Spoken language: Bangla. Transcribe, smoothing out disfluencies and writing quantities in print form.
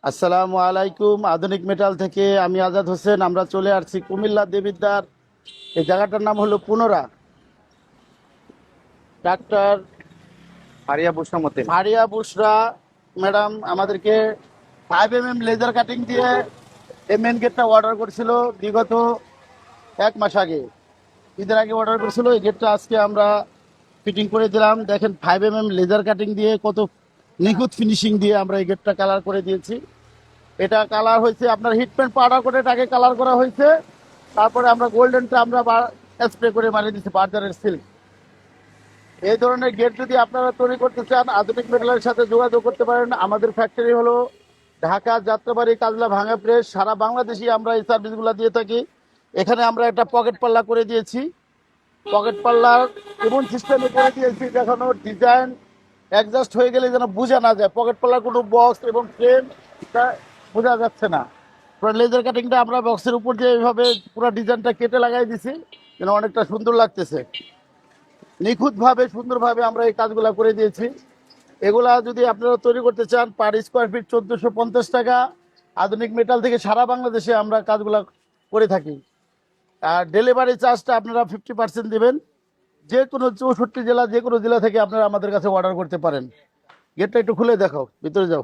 আসসালামু আলাইকুম। আধুনিক মেটাল থেকে আমি আজাদ হোসেন। আমরা চলে আসছি কুমিল্লা দেবিদ্বার। এই জায়গাটার নাম হলো পুনরা। ডাক্তার ফারিয়া বুসামতে। মারিয়া বুশরা ম্যাডাম আমাদেরকে 5 mm লেজার কাটিং দিয়ে এই মেন গেটটা অর্ডার করেছিল বিগত 1 মাস আগে। ঈদের আগে অর্ডার করেছিল। এই গেটটা আজকে আমরা ফিটিং করে দিলাম। দেখেন 5 mm লেজার কাটিং দিয়ে কত নিখুঁত ফিনিশিং দিয়ে আমরা এই গেটটা কালার করে দিয়েছি। এটা কালার হয়েছে আপনার হিট পেন্ট পাউডার করে এটাকে কালার করা হয়েছে। তারপরে আমরা গোল্ডেনটা আমরা স্প্রে করে মারিয়ে দিচ্ছি বার্জারের সিল্ক। এই ধরনের গেট যদি আপনারা তৈরি করতে চান আধুনিক মেটালের সাথে যোগাযোগ করতে পারেন। আমাদের ফ্যাক্টরি হলো ঢাকা, যাত্রাবাড়ি, কাজলা, ভাঙা প্রেস। সারা বাংলাদেশে আমরা এই সার্ভিসগুলো দিয়ে থাকি। এখানে আমরা একটা পকেট পাল্লা করে দিয়েছি। পকেট পাল্লার এমন সিস্টেমে করে দিয়েছি দেখানো ডিজাইন অ্যাডজাস্ট হয়ে গেলে যেন বোঝা না যায়। পকেট পাল্লার কোনো বক্স এবং ফ্রেম বোঝা যাচ্ছে না। পুরো লেজার কাটিংটা আমরা বক্সের উপর দিয়ে এইভাবে পুরো ডিজাইনটা কেটে লাগাই দিছি, যেন অনেকটা সুন্দর লাগতেছে। নিখুঁতভাবে সুন্দরভাবে আমরা এই কাজগুলো করে দিয়েছি। এগুলা যদি আপনারা তৈরি করতে চান পার স্কোয়ার ফিট 1450 টাকা। আধুনিক মেটাল থেকে সারা বাংলাদেশে আমরা কাজগুলা করে থাকি। আর ডেলিভারি চার্জটা আপনারা 50% দেবেন। যে কোনো 64 জেলা, যে কোনো জেলা থেকে আপনারা আমাদের কাছে অর্ডার করতে পারেন। গেটটা একটু খুলে দেখাও, ভিতরে যাও।